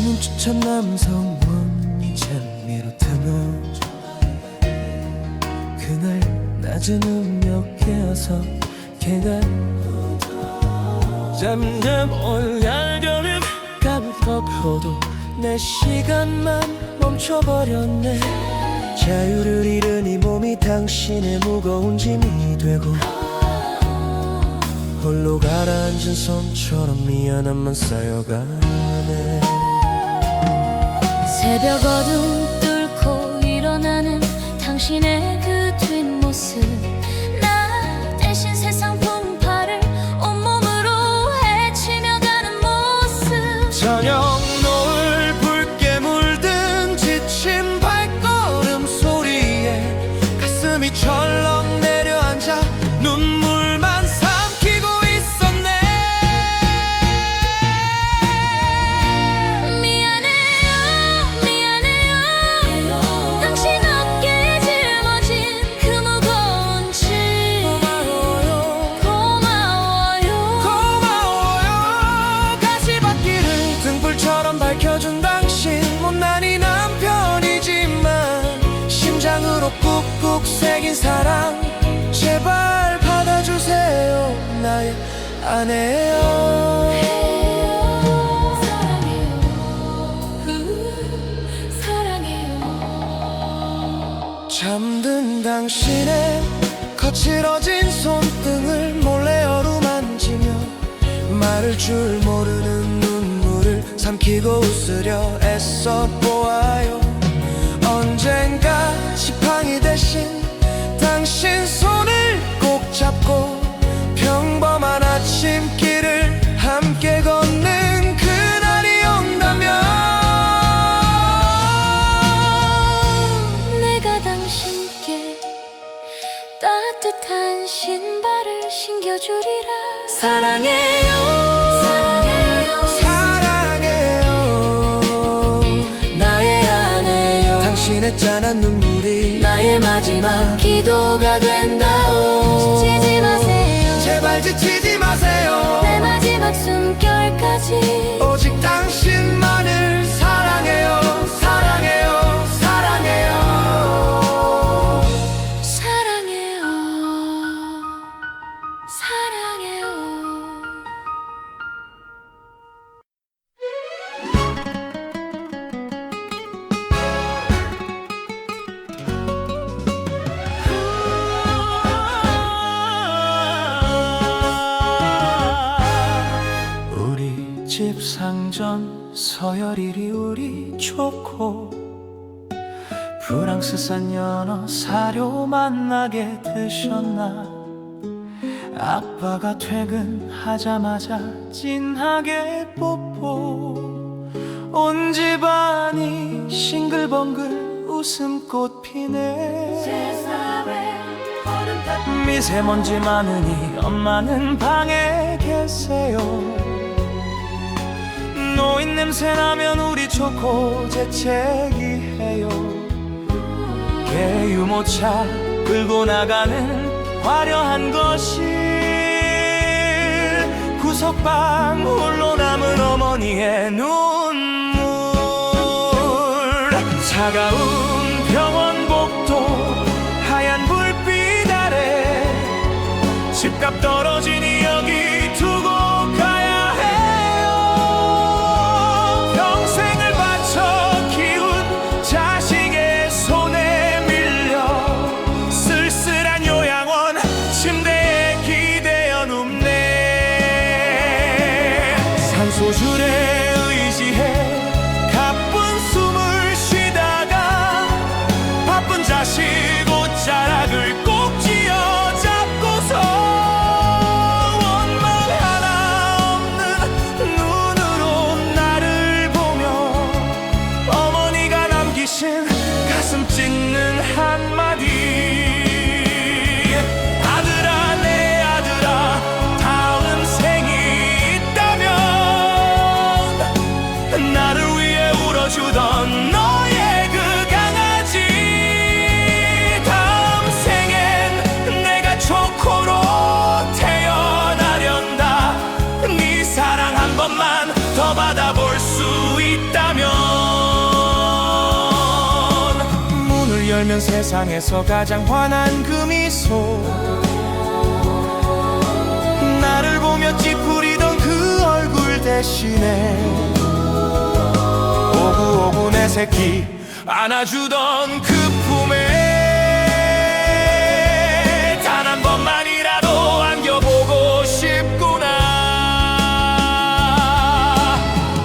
눈치찬 남성 원인찬미로 드문 그날 낮은 음역해서 걔가 점점 올가려는 깜빡해도 내 시간만 멈춰버렸네. 자유를 잃은 이 몸이 당신의 무거운 짐이 되고 홀로 가라앉은 손처럼 미안함만 쌓여가네. 새벽 어둠 뚫고 일어나는 당신의 그 뒷모습, 나 대신 세상 풍파를 온몸으로 헤치며 가는 모습. 저녁 노을 붉게 물든 지친 발걸음 소리에 가슴이 철렁 내려앉아 눈물만 삼키고 있었네. 미안해요 미안해요 당신 어깨에 짊어진 그 무거운 짐. 고마워요 가시밭길을 등불처럼 밝혀준 당신. 못난이 남편이지만 심장으로 꾹꾹 새긴 사랑 제발 받아주세요 나의 아내요. 사랑해요. 잠든 당신의 거칠어진 손등을 몰래 어루만지며 마를 줄 모르는 눈물을 삼키고 웃으려 애써 보아요. 언젠가 지팡이 대신 당신 손을 꼭 잡고 평범한 아침길을 함께 걷는 그날이 온다면 내가 당신께 따뜻한 신발을 신겨주리라. 사랑해요 사랑해요 사랑해요 나의 아내요. 당신의 짠한 눈물이 나의 마지막 기도가 된다오. 지치지 마세요 제발 지치지 마세요. 내 마지막 숨결까지 오직 당신만을 사랑해요 사랑해요 사랑해요 사랑해요 사랑해요. 우리 집 상점 서열일이 우리 좋고 프랑스산 연어 사료 맛나게 드셨나. 아빠가 퇴근하자마자 진하게 뽀뽀. 온 집안이 싱글벙글 웃음꽃 피네. 미세먼지 많으니 엄마는 방에 계세요. 노인 냄새 나면 우리 좋고 재채기해요. 개유모차 끌고 나가는 화려한 거실, 구석방 홀로 남은 어머니의 눈물, 차가운 병원 복도 하얀 불빛 아래 집값 떨어지니 여기 두고 가야 해요. 평생을 바쳐 키운 자식의 손에 밀려 쓸쓸한 요양원 침대에 기대어 눕네. 산소줄에 의지해 가쁜 숨을 쉬다가 바쁜 자식 옷자락을 꼭 쥐어잡고서 원망 하나 없는 눈으로 나를 보며 어머니가 남기신 가슴 찢는 한마디. 아들아 내 아들아 다음 생이 있다면 나를 위해 울어주던 너의 그 강아지 다음 생엔 내가 초코로 태어나련다. 네 사랑 한 번만 더 받아볼 수 있다면 지으면 세상에서 가장 환한 그 미소, 나를 보며 찌푸리던 그 얼굴 대신에 오구오구 내 새끼 안아주던 그 품에 단 한 번만이라도 안겨보고 싶구나.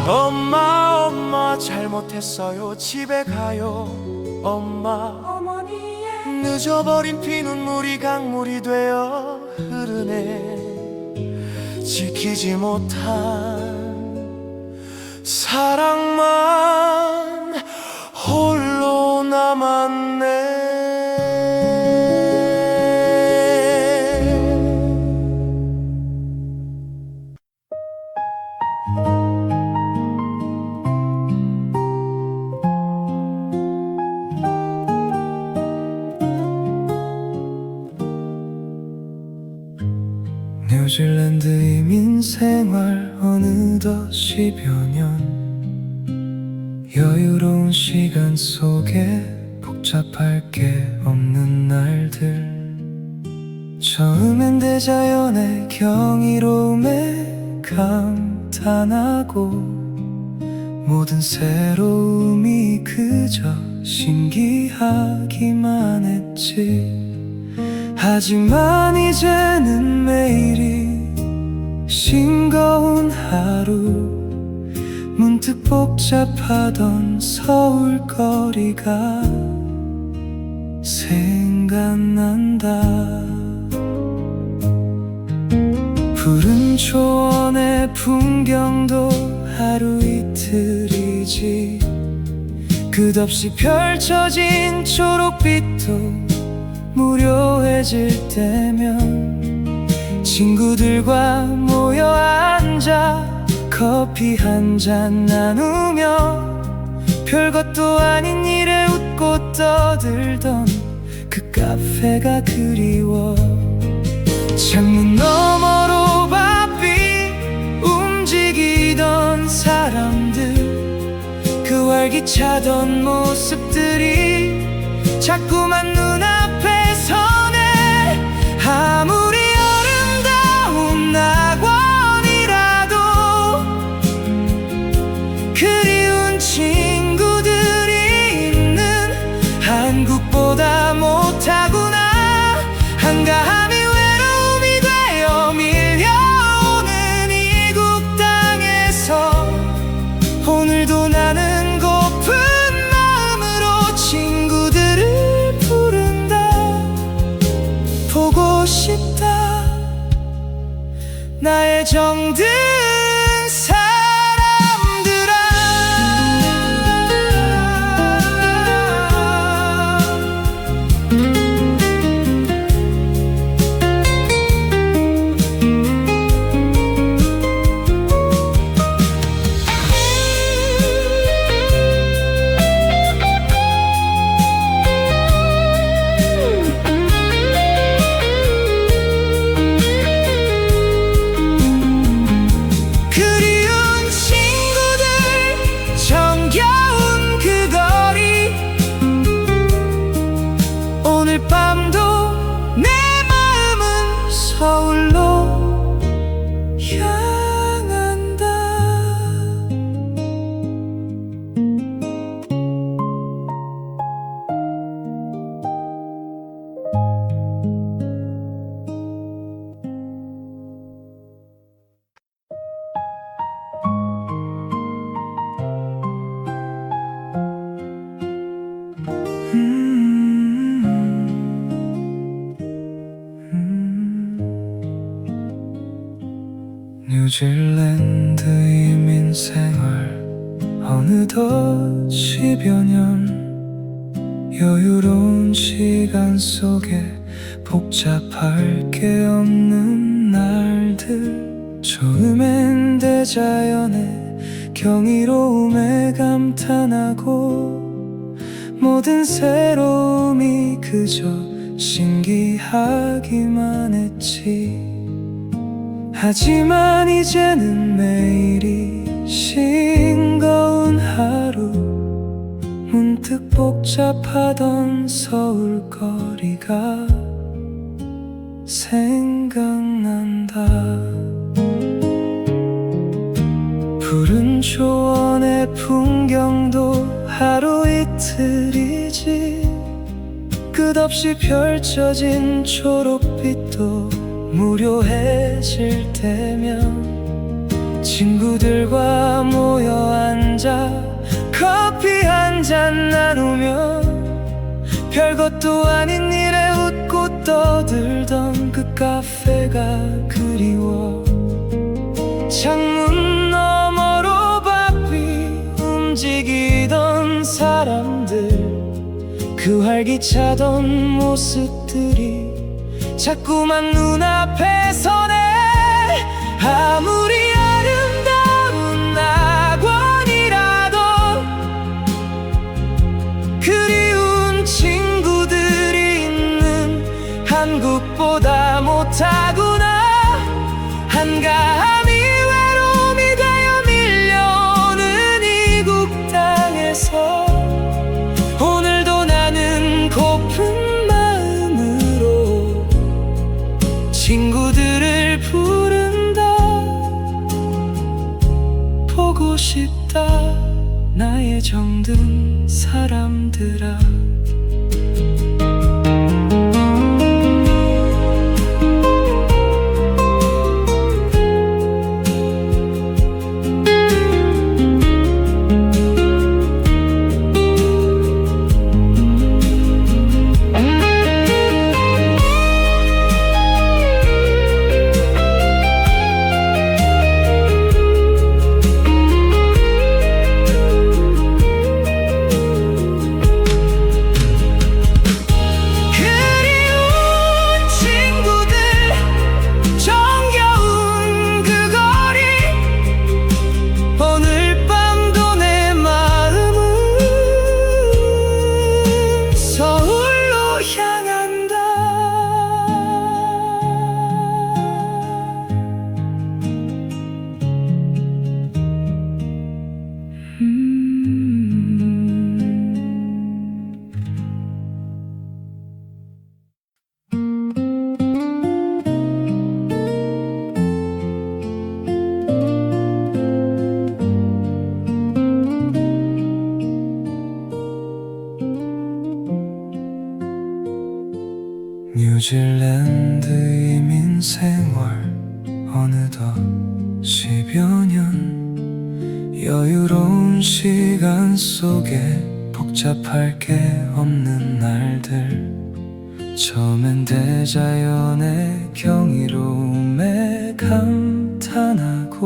엄마 엄마 잘못했어요. 집에 가요. 엄마 늦어버린 피눈물이 강물이 되어 흐르네. 지키지 못한 사랑만 홀로 남았네. 뉴질랜드 이민 생활 어느덧 10여 년, 여유로운 시간 속에 복잡할 게 없는 날들. 처음엔 대자연의 경이로움에 감탄하고 모든 새로움이 그저 신기하기만 했지. 하지만 이제는 매일이 싱거운 하루, 문득 복잡하던 서울거리가 생각난다. 푸른 초원의 풍경도 하루 이틀이지. 끝없이 펼쳐진 초록빛도 무료해질 때면 친구들과 모여 앉아 커피 한 잔 나누며 별것도 아닌 일에 웃고 떠들던 그 카페가 그리워. 창문 너머로 바삐 움직이던 사람들, 그 활기차던 모습들이 자꾸만 눈앞에 서네. 아무리 아름다운 낙원이라도 그리운 친구들이 있는 한국보다 못하구나. 한가함이 외로움이 되어 밀려오는 이국 땅에서 오늘도 나는 고픈 마음으로 친구들을 부른다. 보고 싶다. 나의 정든 밤도 내 마음은 서울로 향한다. 뉴질랜드 이민 생활 어느덧 10여 년, 여유로운 시간 속에 복잡할 게 없는 날들. 처음엔 대자연의 경이로움에 감탄하고 모든 새로움이 그저 신기하기만 했지. 하지만 이제는 매일이 싱거운 하루, 문득 복잡 복잡하던 서울거리가 생각난다. 푸른 초원의 풍경도 하루 이틀이지, 끝없이 펼쳐진 초록빛도 무료해질 때면 친구들과 모여 앉아 커피 한 잔 나누며 별것도 아닌 일에 웃고 떠들던 그 카페가 그리워. 창문 너머로 바삐 움직이던 사람들, 그 활기차던 모습들이 자꾸만 눈앞에 서네. 아무리 아름다운 낙원이라도 그리운 친구들이 있는 한국보다 못하구나. 한가함이 외로움이 되어 밀려오는 이국 땅에서 오늘도 나는 고픈 마음으로 친구들을 부른다. 보고 싶다 나의 정든 사람들아. 뉴질랜드 이민 생활 어느덧 10여 년, 여유로운 시간 속에 복잡할 게 없는 날들. 처음엔 대자연의 경이로움에 감탄하고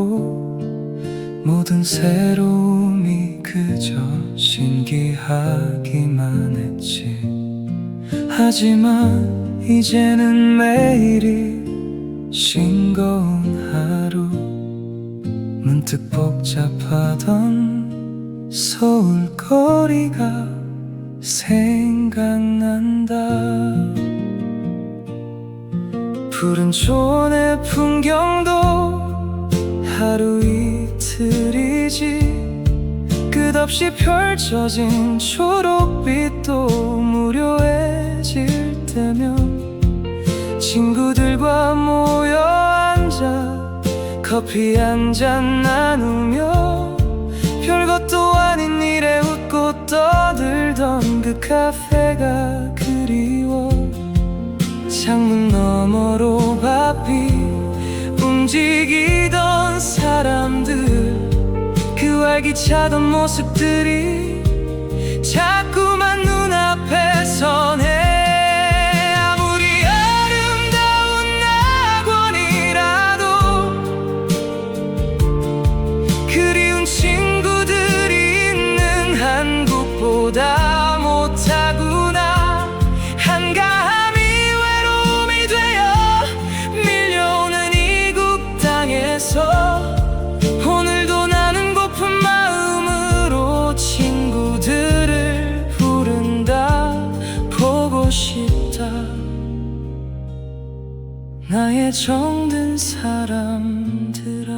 모든 새로움이 그저 신기하기만 했지. 하지만 이제는 매일이 싱거운 하루, 문득 복잡하던 서울거리가 생각난다. 푸른 초원의 풍경도 하루 이틀이지, 끝없이 펼쳐진 초록빛도 무료해질 때면 친구들과 모여 앉아 커피 한 잔 나누며 별것도 아닌 일에 웃고 떠들던 그 카페가 그리워. 창문 너머로 바삐 움직이던 사람들, 그 활기차던 모습들이 자꾸만 눈앞에 서네. 아무리 아름다운 낙원이라도 그리운 친구들이 있는 한국보다 못하구나. 한가함이 외로움이 되어 밀려오는 이국 땅에서 오늘도 나는 고픈 마음으로 친구들을 부른다. 보고 싶다 나의 정든 사람들아.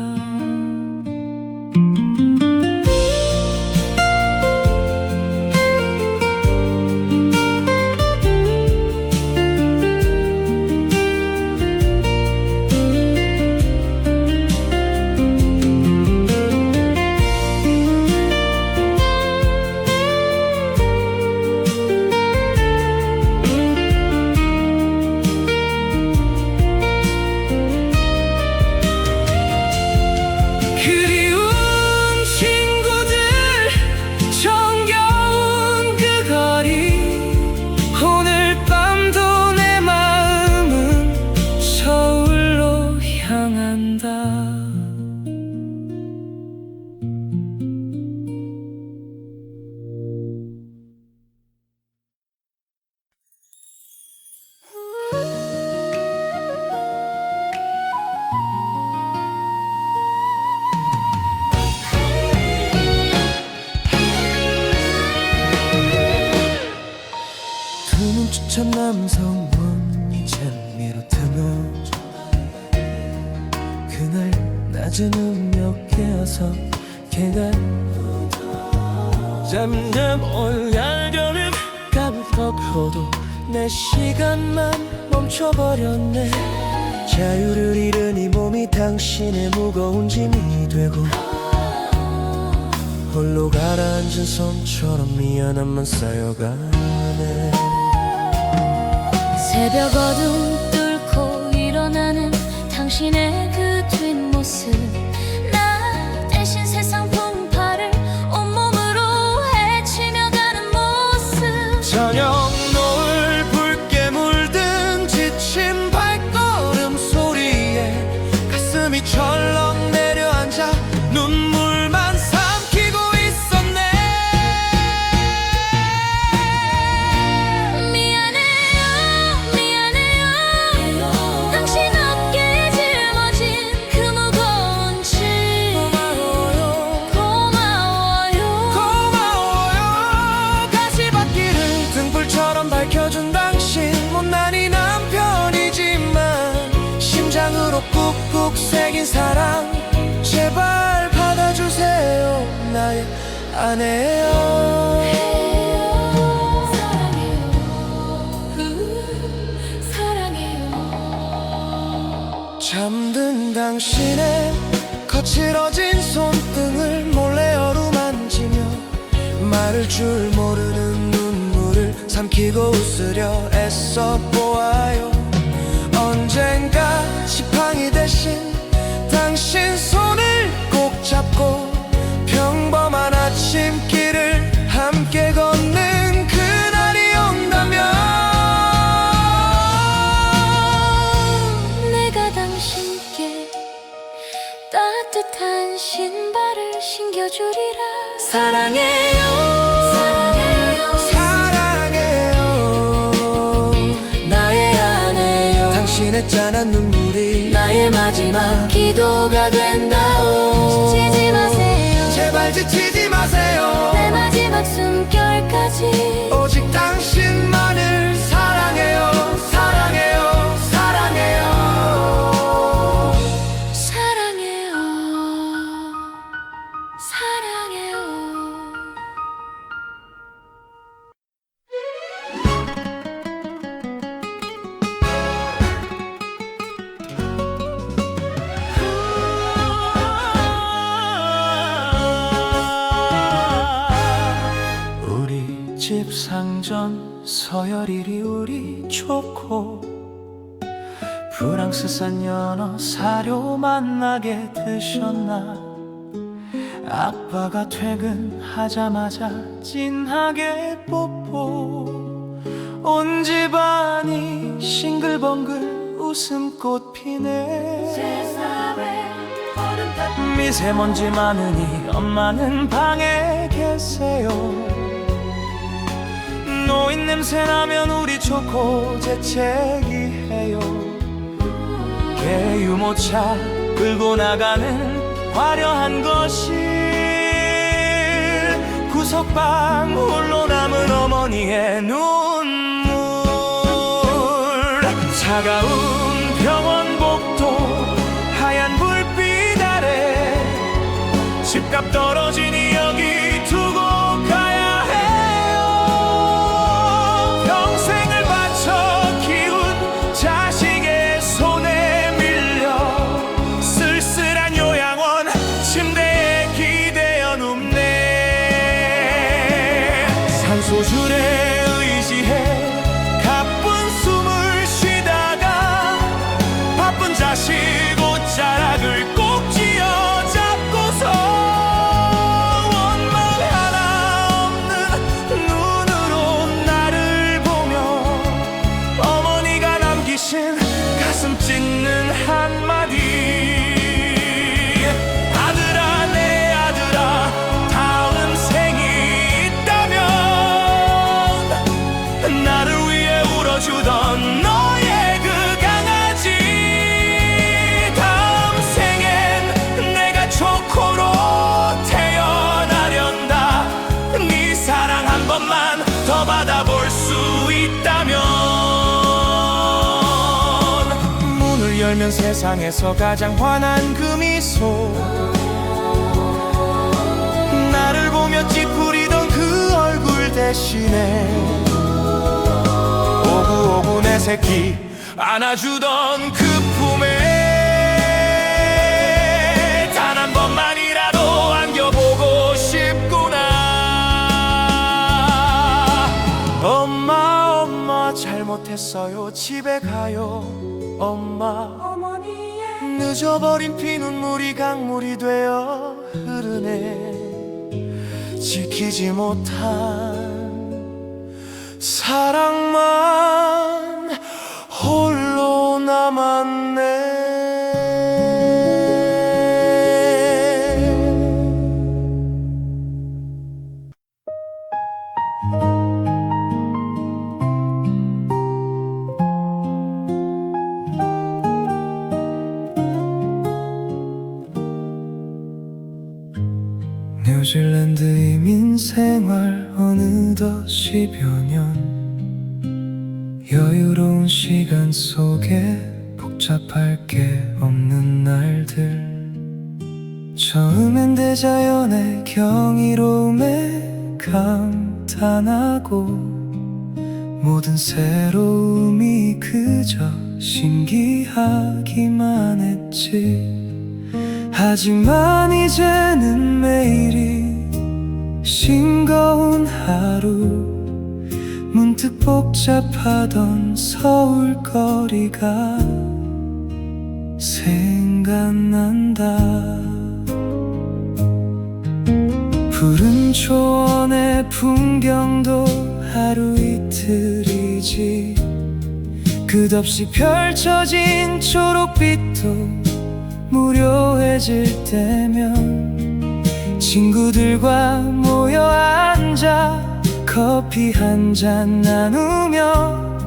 첫 남성분 이젠 미루트며 그날 낮은 음력 깨어서 걔가 잠잠 올야려는 깜빡해도 내 시간만 멈춰버렸네. 자유를 잃은 이 몸이 당신의 무거운 짐이 되고 홀로 가라앉은 손처럼 미안함만 쌓여가네. 새벽 어둠 뚫고 일어나는 당신의 그 뒷모습, 나 대신 세상 풍파를 온몸으로 헤치며 가는 모습. 저녁 노을 붉게 물든 지친 발걸음 소리에 가슴이 철렁 내려앉아 눈물만 삼키고 있었네. 미안해요 미안해요 당신 어깨에 짊어진 그 무거운 짐. 고마워요 가시밭길을 등불처럼 밝혀준 당신. 못난이 남편이지만 심장으로 꾹꾹 새긴 사랑 제발 받아주세요 나의 아내요. 사랑해요. 잠든 당신의 거칠어진 손등을 몰래 어루만지며 마를 줄 모르는 눈물을 삼키고 웃으려 애써 보아요. 언젠가 지팡이 대신 당신 손을 꼭 잡고 평범한 아침길을 함께 걷는 그날이 온다면 내가 당신께 따뜻한 신발을 신겨주리라. 사랑해요 사랑해요 나의 아내요. 당신의 짠한 눈물이 나의 마지막 기도가 된다오. 지치지 마세요. 제발 지치지 마세요. 내 마지막 숨결까지 오직 당신만을 사랑해요 사랑해요 사랑해요. 사랑해요. 사랑해요. 우리 집 상점 서열일이 우리 좋고 프랑스산 연어 사료 만나게 드셨나. 아빠가 퇴근하자마자 진하게 뽀뽀. 온 집안이 싱글벙글 웃음꽃 피네. 미세먼지 많으니 엄마는 방에 계세요. 노인 냄새 나면 우리 좋고 재채기해요. 개유모차 끌고 나가는 화려한 거실, 구석방 홀로 남은 어머니의 눈물, 차가운 병원 복도 하얀 불빛 아래 집값 떨어지니 여기 두고 가야 해요. 평생을 바쳐 키운 자식의 손에 밀려 쓸쓸한 요양원 침대에 기대어 눕네. 산소줄에 의지해 가쁜 숨을 쉬다가 바쁜 자식 옷자락을 꼭 쥐어잡고서 원망 하나 없는 눈으로 나를 보며 어머니가 남기신 가슴 찢는 한마디, 아들아 내 아들아 다음 생이 있다면 지은 세상에서 가장 환한 그 미소, 나를 보며 찌푸리던 그 얼굴 대신에 오구오구 내 새끼 안아주던 그 품에 단 한 번만이라도 안겨보고 싶구나. 엄마 잘못했어요. 집에 가요. 엄마. 늦어버린 피눈물이 강물이 되어 흐르네. 지키지 못한 사랑만 홀로 남았네. 뉴질랜드 이민 생활 어느덧 10여 년, 여유로운 시간 속에 복잡할 게 없는 날들, 처음엔 대자연의 경이로움에 감탄하고 모든 새로움이 그저 신기하기만 했지. 하지만 이제는 매일이 싱거운 하루, 문득 복잡하던 서울거리가 생각난다. 푸른 초원의 풍경도 하루 이틀이지, 끝없이 펼쳐진 초록빛도 무료해질 때면 친구들과 모여 앉아 커피 한 잔 나누며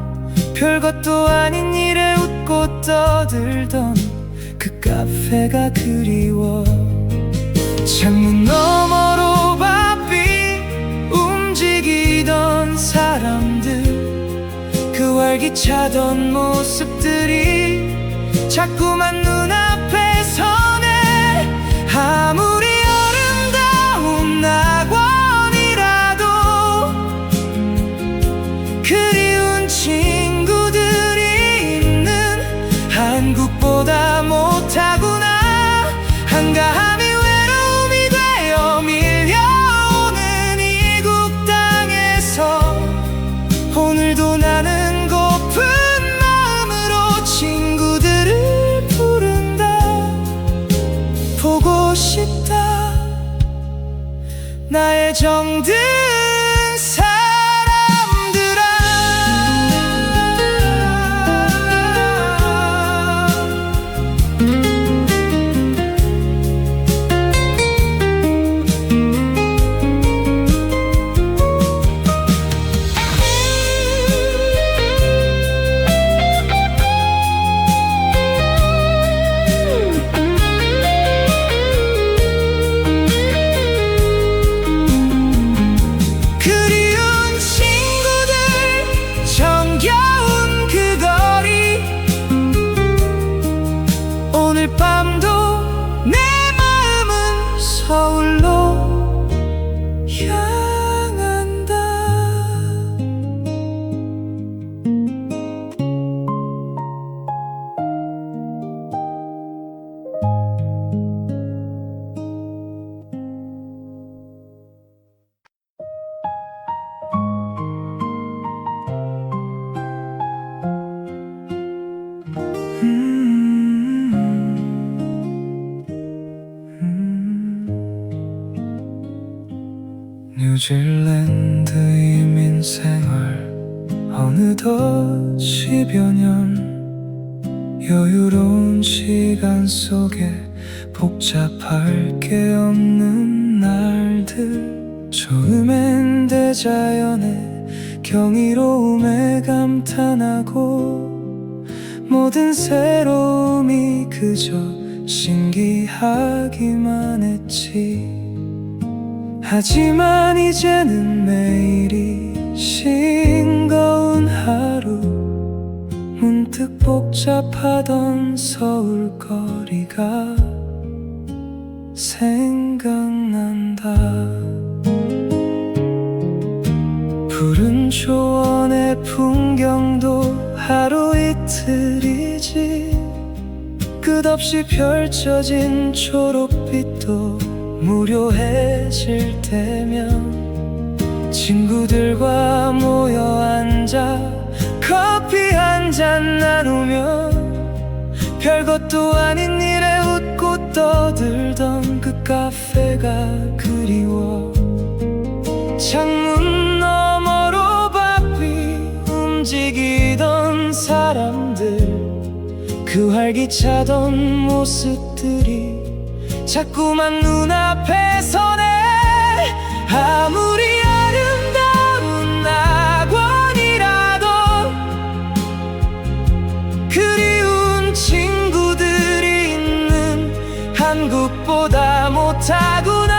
별것도 아닌 일에 웃고 떠들던 그 카페가 그리워. 창문 너머로 바삐 움직이던 사람들, 그 활기차던 모습들이 자꾸만 눈앞에 서네. 아무리 아름다운 낙원이라도 그리운 친구들이 있는 한국보다 못하구나. 한가함이 외로움이 되어 밀려오는 이국 땅에서 오늘도 나는 고픈 마음으로 친구들을 부른다. 보고 싶다. 나의 정든 사람들아. 밤도 내 마음은 서울로 향한다. 뉴질랜드 이민 생활 어느덧 10여 년, 여유로운 시간 속에 복잡할 게 없는 날들, 처음엔 대자연의 경이로움에 감탄하고 모든 새로움이 그저 신기하기만 했지. 하지만 이제는 매일이 싱거운 하루, 문득 복잡하던 서울거리가 생각난다. 푸른 초원의 풍경도 하루 이틀이지, 끝없이 펼쳐진 초록빛도 무료해질 때면 친구들과 모여 앉아 커피 한 잔 나누며 별것도 아닌 일에 웃고 떠들던 그 카페가 그리워. 창문 너머로 바삐 움직이던 사람들, 그 활기차던 모습들이 자꾸만 눈앞에 서네. 아무리 아름다운 낙원이라도 그리운 친구들이 있는 한국보다 못하구나.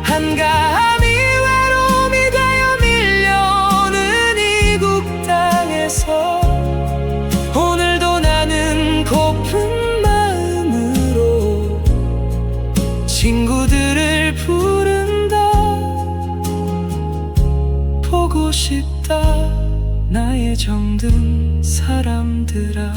한가함이 외로움이 되어 밀려오는 이국 땅에서 오늘도 나는 고픈 마음으로 친구들을 부른다. 보고 싶다 나의 정든 사람들아.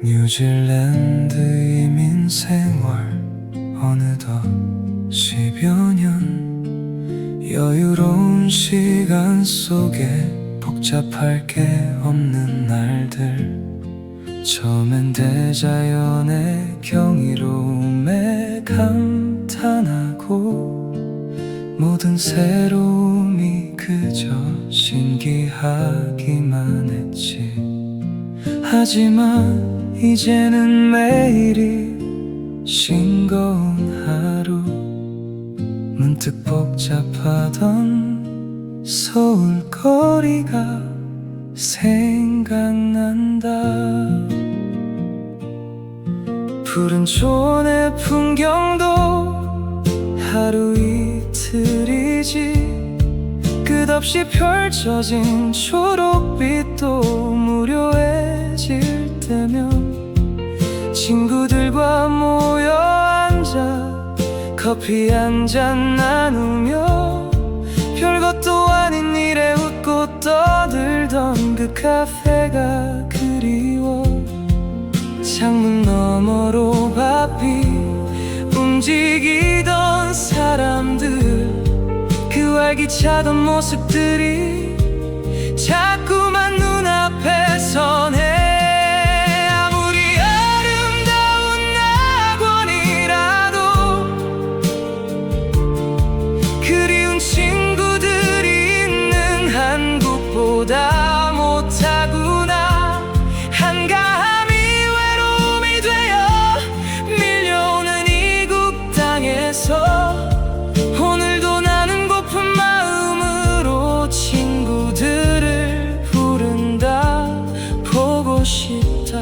뉴질랜드 이민 생활 어느덧 10여 년, 여유로운 시간 속에 복잡할 게 없는 날들, 처음엔 대자연의 경이로움에 감탄하고 모든 새로움이 그저 신기하기만 했지. 하지만 이제는 매일이 싱거운 하루, 문득 복잡하던 서울거리가 생각난다. 푸른 초원의 풍경도 하루 이틀이지, 끝없이 펼쳐진 초록빛도 무료해질 때면 친구들과 모여 앉아 커피 한 잔 나누며 별것도 아닌 일에 웃고 떠들던 그 카페가 그리워. 창문 너머로 바삐 움직이던 사람들, 그 활기차던 모습들이 자꾸만 눈앞에 서네. 아무리 아름다운 낙원이라도 그리운 친구들이 있는 한국보다 못하구나. 한가함이 외로움이 되어 밀려오는 이국 땅에서 오늘도 나는 고픈 마음으로 친구들을 부른다. 보고 싶다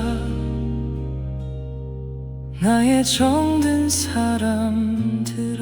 나의 정든 사람들아.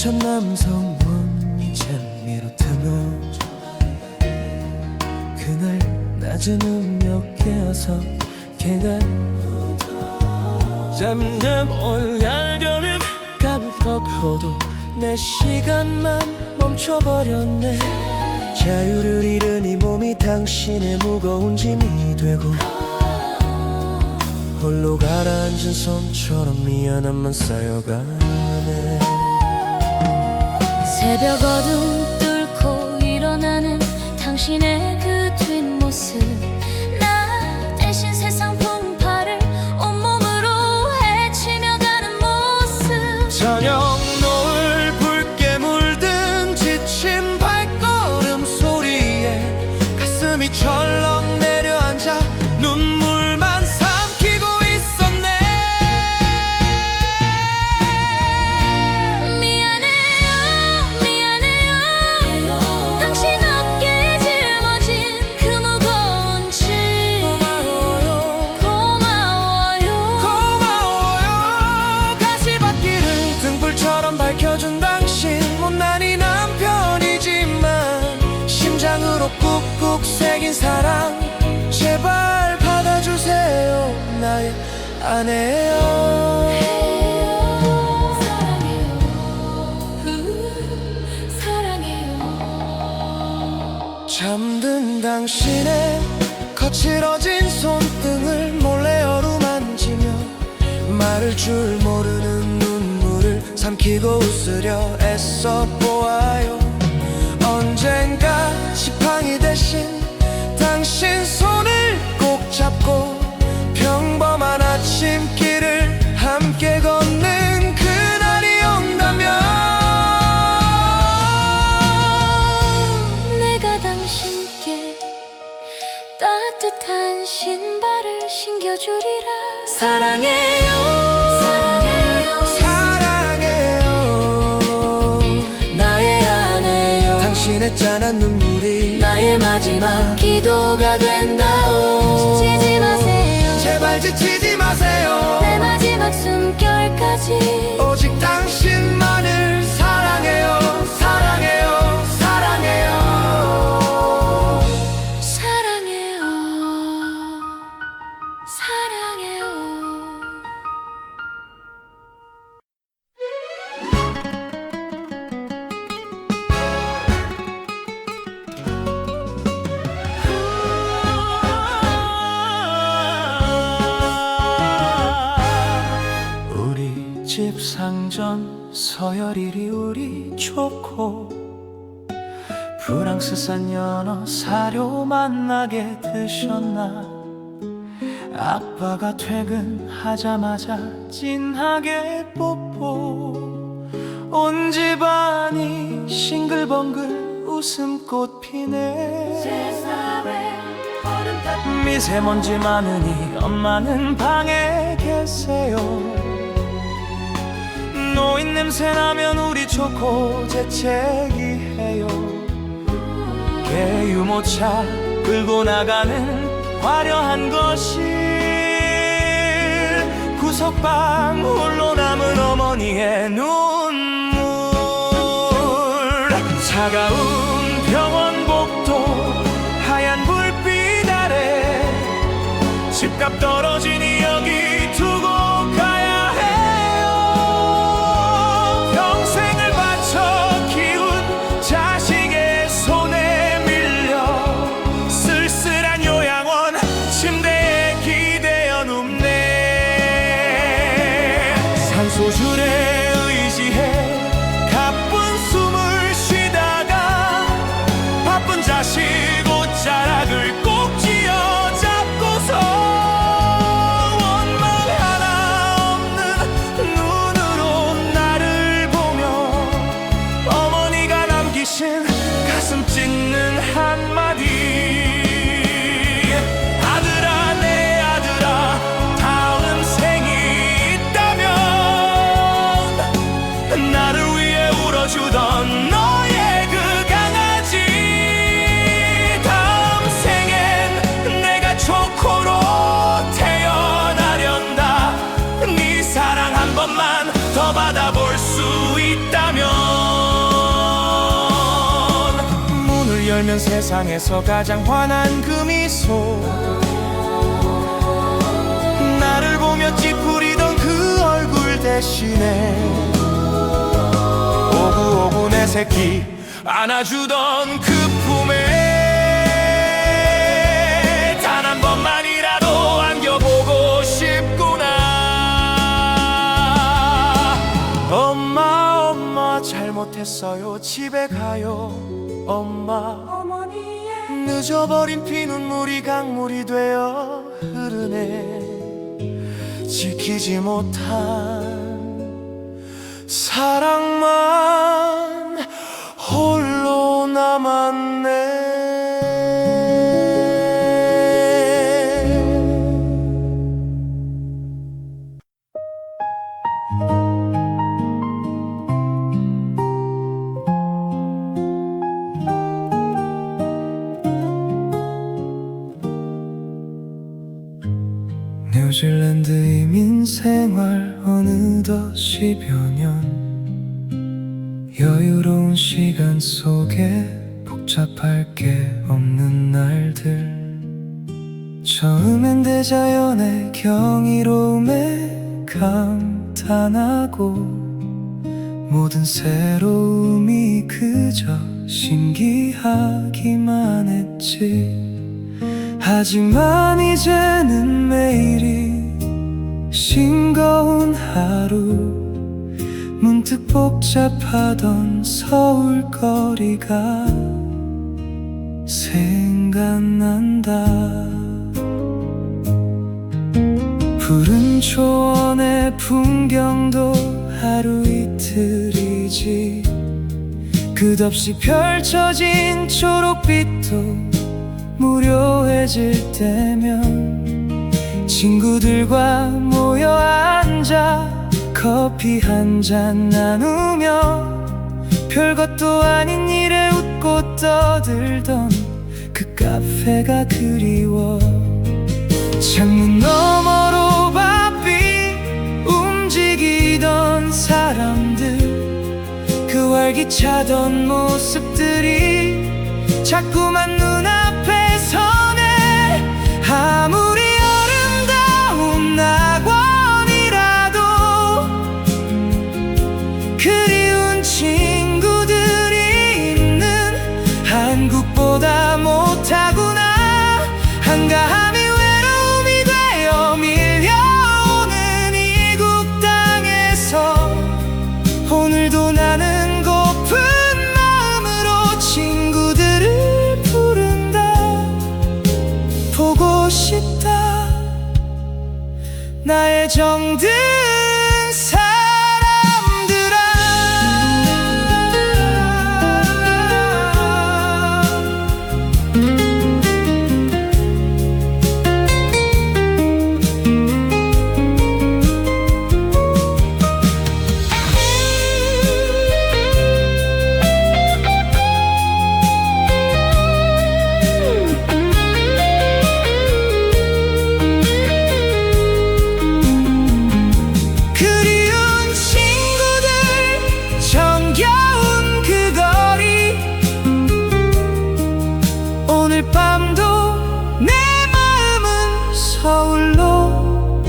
첫 남성 문잼 미루트며 그날 낮은 음력 깨어서 걔가 잠잠 올야려는 깜빡해도 내 시간만 멈춰버렸네. 자유를 잃은 이 몸이 당신의 무거운 짐이 되고 홀로 가라앉은 손처럼 미안함만 쌓여가네. 새벽 어둠 뚫고 일어나는 당신의 그 뒷모습, 나 대신 세상 풍파를 온몸으로 헤치며 가는 모습. 저녁 노을 붉게 물든 지친 발걸음 소리에 가슴이 철렁 내려앉아 눈물만 삼키고 있었네. 미안해요 미안해요 당신 어깨에 짊어진 그 무거운 짐. 고마워요 가시밭길을 등불처럼 밝혀준 당신. 못난 이 남편이지만 심장으로 꾹꾹 새긴 사랑 제발 받아주세요. 나의 아내요. 사랑해요. 잠든 당신의 거칠어진 손등을 몰래 어루만지며 마를 줄 모르는 눈물을 삼키고 웃으려 애써 보아요. 언젠가 지팡이 대신 당신 손을 꼭 잡고 평범한 아침길을 함께 걷는 그날이 온다면 내가 당신께 따뜻한 신발을 신겨주리라. 사랑해요 사랑해요 나의 아내요. 당신의 짠한 눈물이 나의 마지막 기도가 된다오. 지치지 마세요. 제발 지치지 마세요. 내 마지막 숨결까지 오직 당신만을 사랑해요 사랑해요 사랑해요. 사랑해요. 사랑해요. 우리 집 상점 서열일이 우리 좋고 프랑스산 연어 사료 만나게 드셨나. 아빠가 퇴근하자마자 진하게 뽀뽀. 온 집안이 싱글벙글 웃음꽃 피네. 미세먼지 많으니 엄마는 방에 계세요. 노인 냄새 나면 우리 좋고 재채기해요. 개유모차 끌고 나가는 화려한 거실, 구석방 홀로 남은 어머니의 눈물. 차가운 병원 복도 하얀 불빛 아래 집값 떨어지니 여기 두고 가야 해요. 평생을 바쳐 키운 자식의 손에 밀려 쓸쓸한 요양원 침대에 기대어 눕네. 산소줄에 의지해 가쁜 숨을 쉬다가 바쁜 자식 옷자락을 꼭 쥐어 잡고서 웃으면 세상에서 가장 환한 그 미소, 나를 보며 찌푸리던 그 얼굴 대신에 오구오구 내 새끼 안아주던 그 품에 단 한 번만이라도 안겨보고 싶구나. 엄마 잘못했어요. 집에 가요. 엄마, 늦어버린 피눈물이 강물이 되어 흐르네. 지키지 못한 사랑만 홀로 남았네. 뉴질랜드 이민 생활 어느덧 10여 년, 여유로운 시간 속에 복잡할 게 없는 날들, 처음엔 대자연의 경이로움에 감탄하고 모든 새로움이 그저 신기하기만 했지. 하지만 이제는 매일이 싱거운 하루, 문득 복잡하던 서울거리가 생각난다. 푸른 초원의 풍경도 하루 이틀이지, 끝없이 펼쳐진 초록빛도 무료해질 때면 친구들과 모여 앉아 커피 한 잔 나누며 별것도 아닌 일에 웃고 떠들던 그 카페가 그리워. 창문 너머로 바삐 움직이던 사람들, 그 활기차던 모습들이 자꾸만 눈앞에 서네. 아무리 아름다운 낙원이라도 그리운 친구들이 있는 한국보다 못하구나. 한가함이 외로움이 되어 밀려오는 이국 땅에서 오늘도 나는 고픈 마음으로 친구들을 부른다. 보고 싶다 나의 정든 밤도 내 마음은 서울로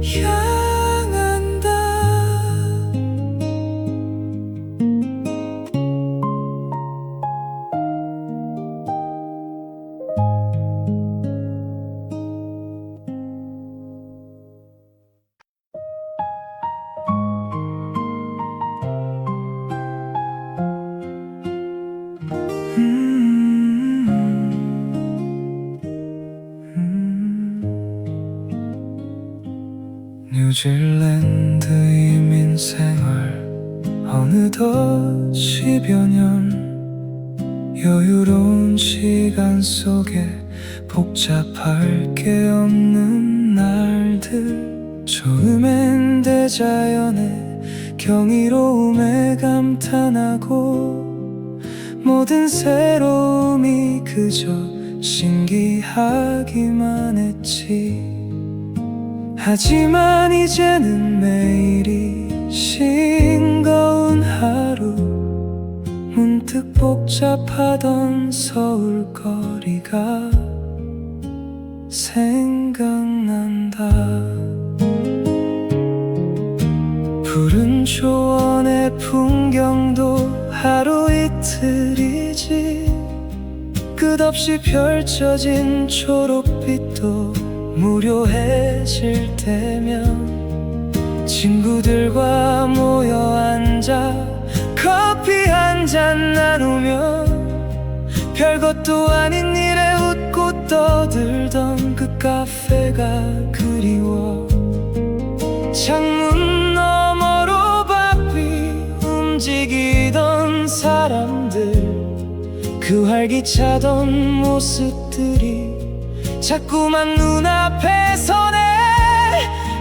향한다. 뉴질랜드 이민 생활 어느덧 10여 년, 여유로운 시간 속에 복잡할 게 없는 날들, 처음엔 대자연의 경이로움에 감탄하고 모든 새로움이 그저 신기하기만 했지. 하지만 이제는 매일이 싱거운 하루, 문득 문득 복잡하던 서울거리가 생각난다. 푸른 초원의 풍경도 하루 이틀이지, 끝없이 펼쳐진 초록빛도 무료해질 때면 친구들과 모여 앉아 커피 한 잔 나누며 별것도 아닌 일에 웃고 떠들던 그 카페가 그리워. 창문 너머로 바삐 움직이던 사람들, 그 활기차던 모습들이 자꾸만 눈앞에 서네.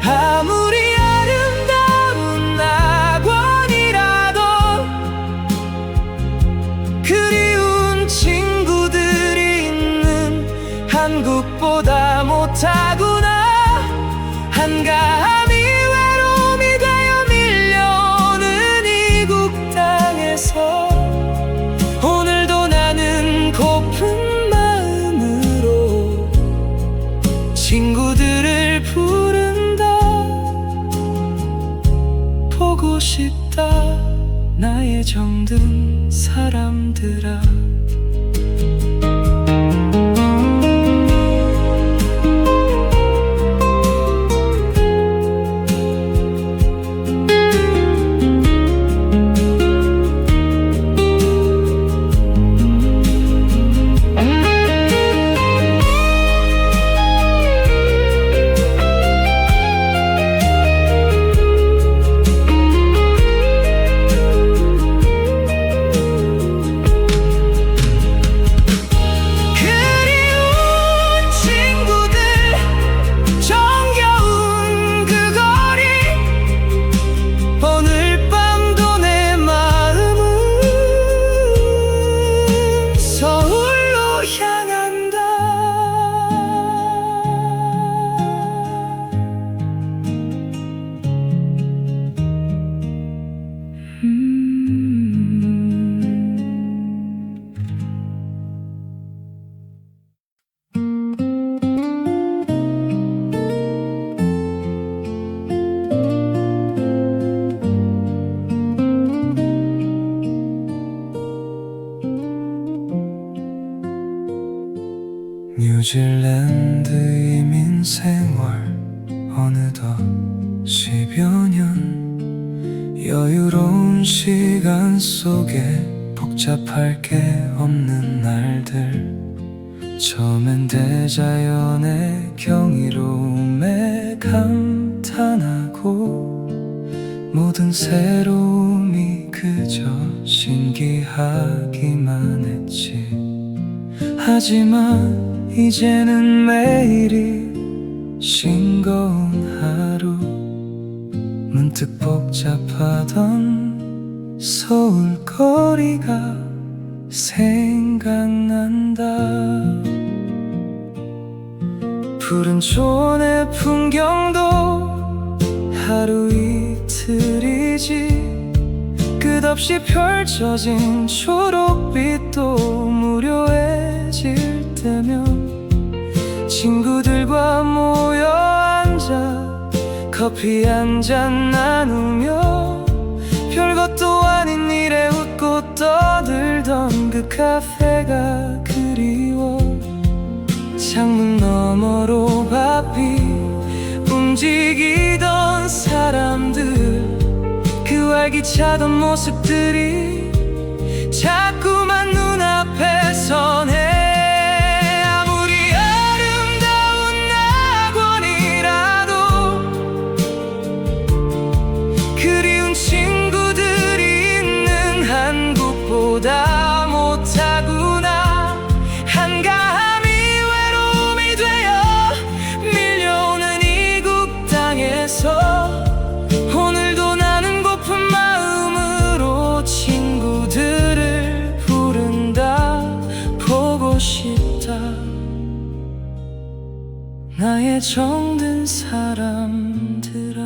아무리 아름다운 낙원이라도 그리운 친구들이 있는 한국보다 못하구나. 한가함이 외로움이 되어 밀려오는 이국 땅에서 오늘도 나는 고픈 마음으로 친구들을 부른다. 보고 싶다 나의 정든 사람들아. 뉴질랜드 이민 생활 어느덧 10여 년, 여유로운 시간 속에 복잡할 게 없는 날들. 처음엔 대자연의 경이로움에 감탄하고 모든 새로움이 그저 신기하기만 했지. 하지만 이제는 매일이 싱거운 하루, 문득 복잡하던 서울거리가 생각난다. 푸른 초원의 풍경도 하루 이틀이지, 끝없이 펼쳐진 초록빛도 무료해질 때면 친구들과 모여 앉아 커피 한 잔 나누며 별것도 아닌 일에 웃고 떠들던 그 카페가 그리워. 창문 너머로 바삐 움직이던 사람들, 그 활기차던 모습들이 자꾸만 눈앞에 서네. 아무리 아름다운 낙원이라도 그리운 친구들이 있는 한국보다 못하구나. 한가함이 외로움이 되어 밀려오는 이국 땅에서 오늘도 나는 고픈 마음으로 친구들을 부른다. 보고 싶다 나의 정든 사람들아.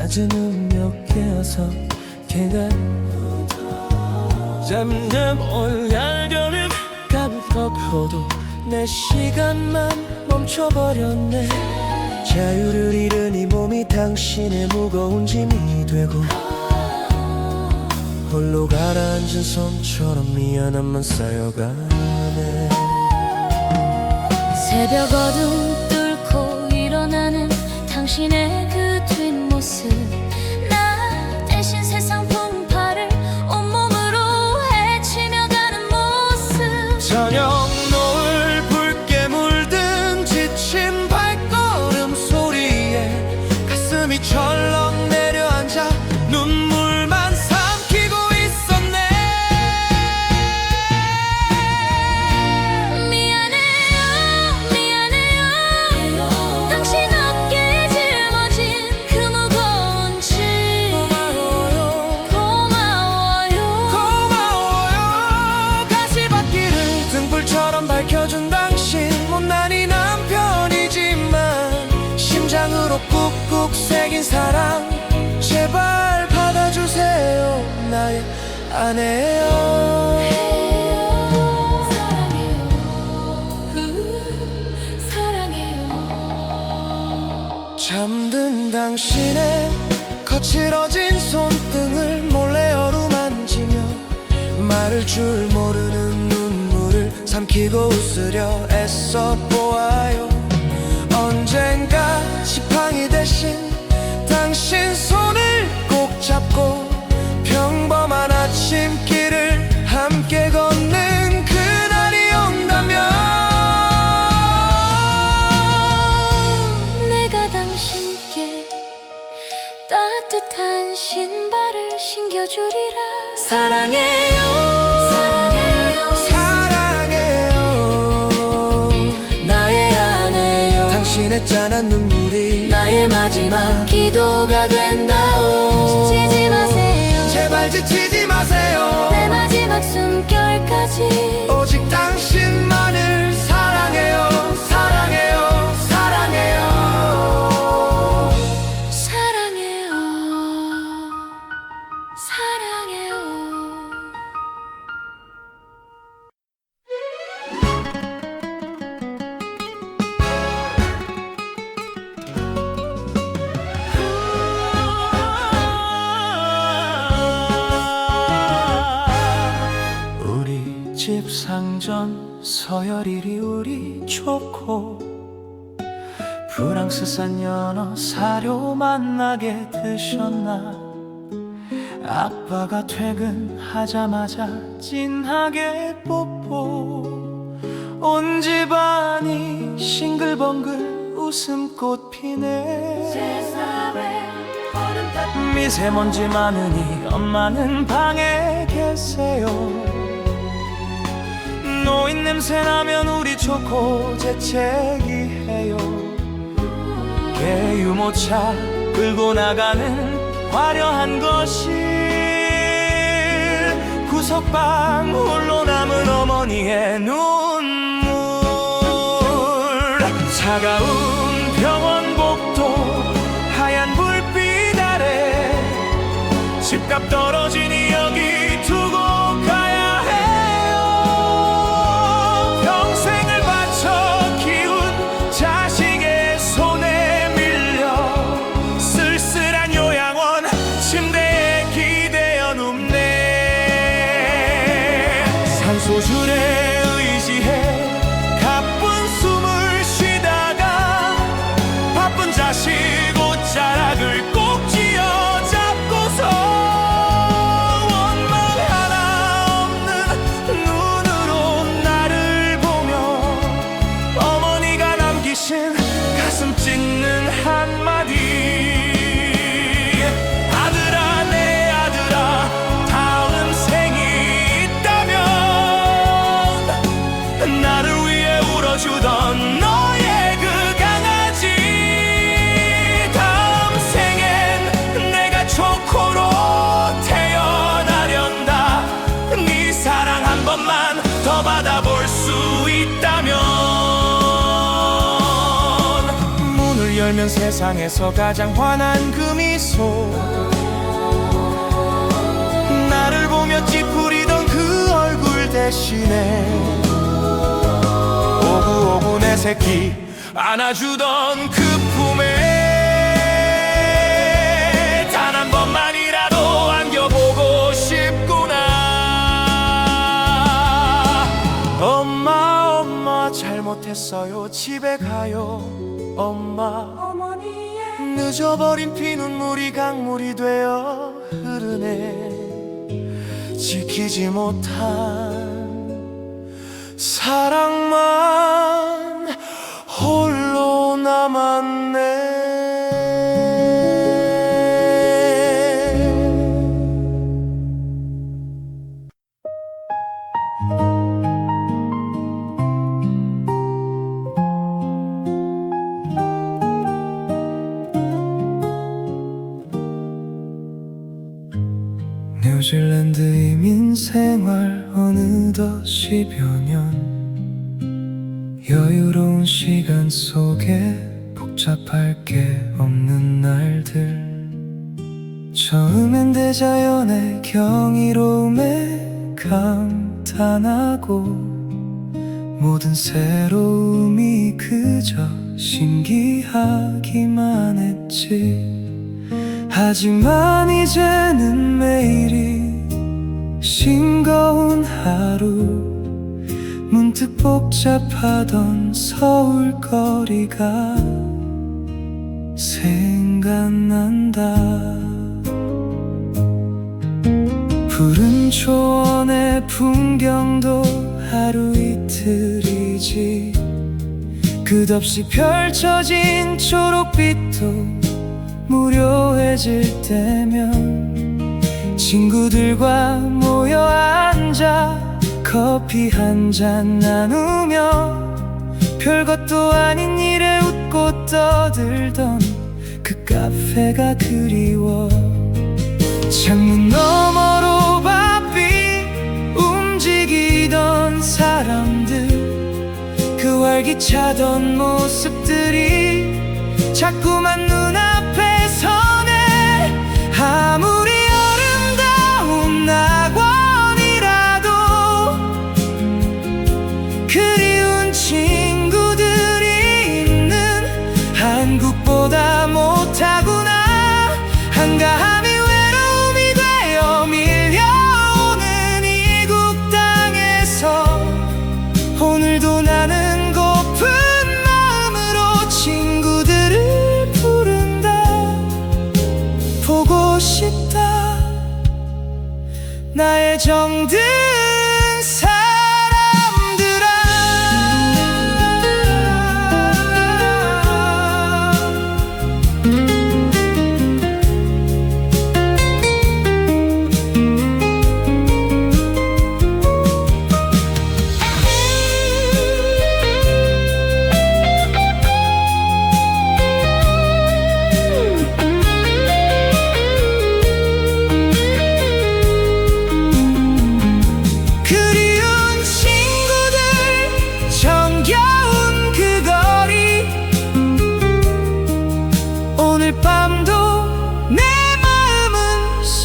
낮은 몇 개여서 걔가 점점 올가을여름 깜빡해도 내 시간만 멈춰버렸네. 자유를 잃은 이 몸이 당신의 무거운 짐이 되고 홀로 가라앉은 손처럼 미안함만 쌓여가네. 새벽 어둠 뚫고 일어나는 당신의 그 뒷모습, 나 대신 세상 풍파를 온몸으로 헤치며 가는 모습. 저녁 노을 붉게 물든 지친 발걸음 소리에 가슴이 철렁 내려앉아 눈물만 삼키고 있었네. 미안해요 미안해요 당신 어깨에 짊어진 그 무거운 짐. 고마워요 가시밭길을 등불처럼 밝혀준 당신. 못난이 남편이지만 심장으로 꾹꾹 새긴 사랑 제발 받아주세요. 나의 아내요. 사랑해요. 잠든 당신의 거칠어진 손등을 몰래 어루만지며 마를 줄 모르는 눈물을 삼키고 웃으려 애써 보아요. 언젠가 지팡이 대신 당신 손을 꼭 잡고 평범한 아침길을 함께 걷는 그날이 온다면 내가 당신께 따뜻한 신발을 신겨주리라. 사랑해요 사랑해요. 나의 아내요. 당신의 짠한 눈물이 나의 마지막 기도가 된다오. 지치지 마세요. 제발 지치지 마세요. 내 마지막 숨결까지 오직 당신만을 사랑해요. 사랑해요. 사랑해요. 사랑해요. 사랑해요. 우리 집 상전 서열이리 우리 좋고 프랑스산 연어 사료 맛나게 드셨나. 아빠가 퇴근하자마자 진하게 뽀뽀. 온 집안이 싱글벙글 웃음꽃 피네. 미세먼지 많으니 엄마는 방에 계세요. 노인 냄새 나면 우리 좋고 재채기해요. 개유모차 끌고 나가는 화려한 거실, 구석방 홀로 남은 어머니의 눈물. 차가운 병원 복도 하얀 불빛 아래 집값 떨어지니 여기 두고 가야 해요. 평생을 바쳐 키운 자식의 손에 밀려 쓸쓸한 요양원 침대에 기대어 눕네. 산소줄에 의지해 가쁜 숨을 쉬다가 바쁜 자식 옷자락을 꼭 쥐어잡고서 원망 하나 없는 눈으로 나를 보며 어머니가 남기신 가슴 찢는 한마디. 아들아 내 아들아 다음 생이 있다면 나를 위해 울어주던 너의 그 강아지 다음 생에 열면 세상에서 가장 환한 그 미소, 나를 보며 찌푸리던 그 얼굴 대신에 오구오구 내 새끼 안아주던 그 품에 단 한 번만이라도 안겨보고 싶구나. 엄마 잘못했어요. 집에 가요. 엄마, 늦어버린 피눈물이 강물이 되어 흐르네. 지키지 못한 사랑만 홀로 남았네. 뉴질랜드 이민 생활 어느덧 10여 년, 여유로운 시간 속에 복잡할 게 없는 날들, 처음엔 대자연의 경이로움에 감탄하고 모든 새로움이 그저 신기하기만 했지. 하지만 이제는 매일이 싱거운 하루, 문득 복잡하던 서울거리가 생각난다. 푸른 초원의 풍경도 하루 이틀이지, 끝없이 펼쳐진 초록빛도 무료해질 때면 친구들과 모여 앉아 커피 한 잔 나누며 별것도 아닌 일에 웃고 떠들던 그 카페가 그리워. 창문 너머로 바삐 움직이던 사람들, 그 활기차던 모습들이 자꾸만 눈앞에 서네. 아무리 아름다운 낙원이라도 그리운 친구들이 있는 한국보다 못하구나. 한가함이 외로움이 되어 밀려오는 이국 땅에서 오늘도 나는 고픈 마음으로 친구들을 부른다. 보고 싶다. 나의 정든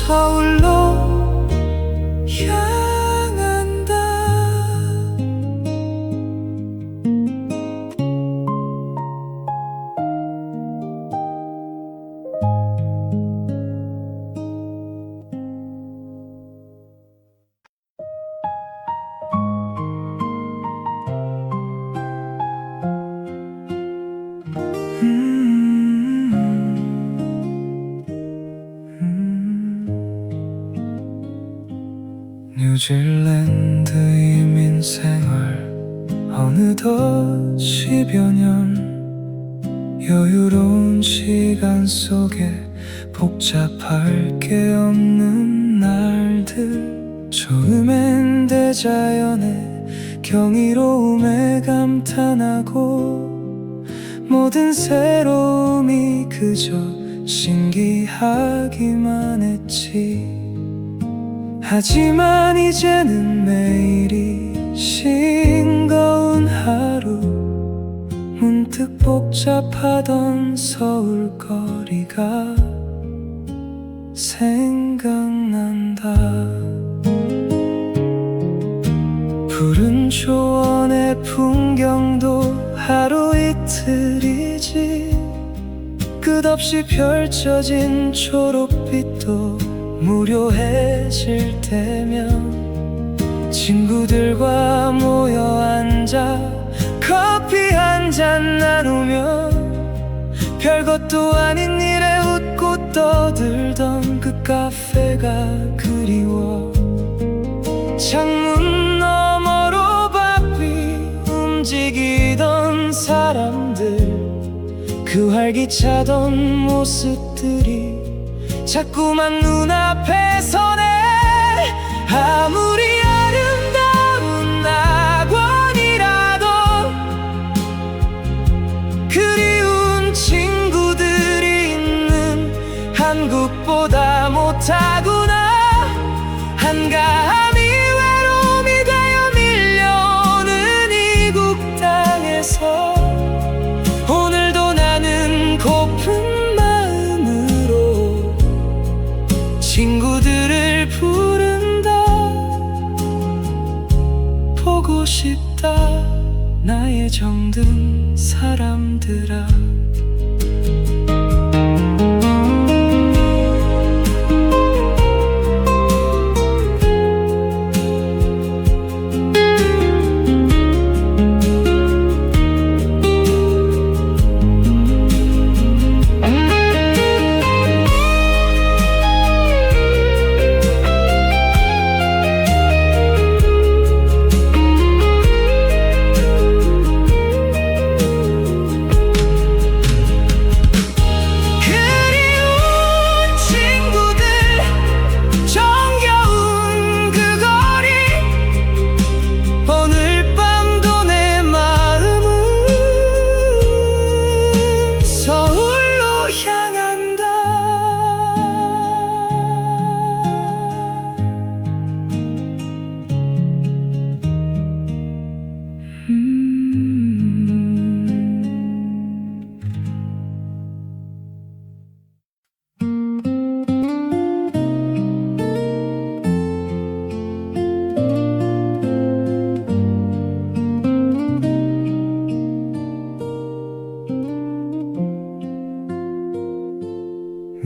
서울로 향한다. 뉴질랜드 이민 생활 어느덧 10여 년, 여유로운 시간 속에 복잡할 게 없는 날들, 처음엔 대자연의 경이로움에 감탄하고 모든 새로움이 그저 신기하기만 했지. 하지만 이제는 매일이 싱거운 하루, 문득 복잡하던 서울거리가 생각난다. 푸른 초원의 풍경도 하루 이틀이지, 끝없이 펼쳐진 초록빛도 무료해질 때면 친구들과 모여 앉아 커피 한 잔 나누며 별것도 아닌 일에 웃고 떠들던 그 카페가 그리워. 창문 너머로 바삐 움직이던 사람들, 그 활기차던 모습들이 자꾸만 눈앞에 서네. 아무리 아름다운 낙원이라도 그리운 친구들이 있는 한국보다 못하구나. 한가함이 외로움이 되어 밀려오는 이국 땅에서 오늘도 나는 고픈 마음으로 친구들을 부른다. 보고 싶다 나의 정든 사람들아.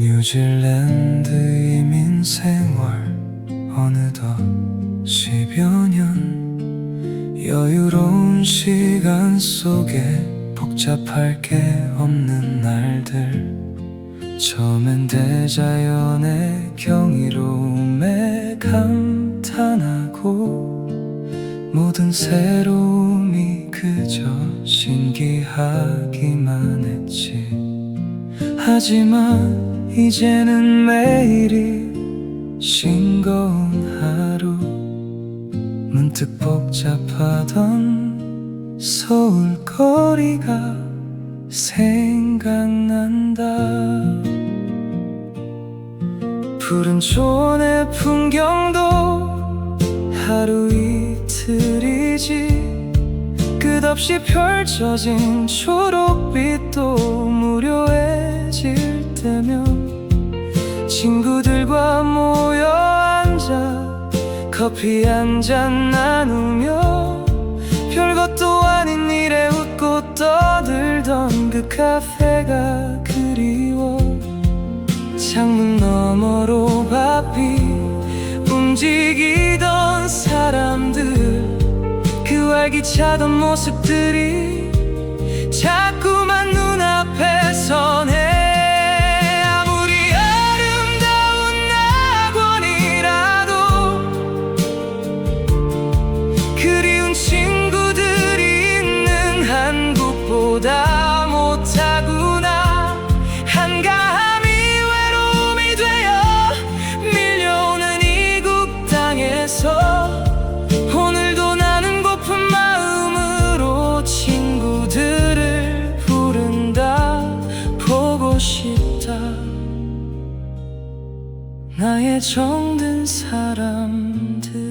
뉴질랜드 이민 생활 어느덧 10여 년, 여유로운 시간 속에 복잡할 게 없는 날들, 처음엔 대자연의 경이로움에 감탄하고 모든 새로움이 그저 신기하기만 했지. 하지만 이제는 매일이 싱거운 하루, 문득 복잡하던 서울거리가 생각난다. 푸른 초원의 풍경도 하루 이틀이지, 끝없이 펼쳐진 초록빛도 무료해질 때면 친구들과 모여 앉아 커피 한 잔 나누며 별것도 아닌 일에 웃고 떠들던 그 카페가 그리워. 창문 너머로 바삐 움직이던 사람들, 그 활기차던 모습들이 자꾸만 눈앞에 서네. 아무리 아름다운 낙원이라도 그리운 친구들이 있는 한국보다 못하구나. 한가함이 외로움이 되어 밀려오는 이국 땅에서 오늘도 나는 고픈 마음으로 친구들을 부른다. 보고 싶다 나의 정든 사람들.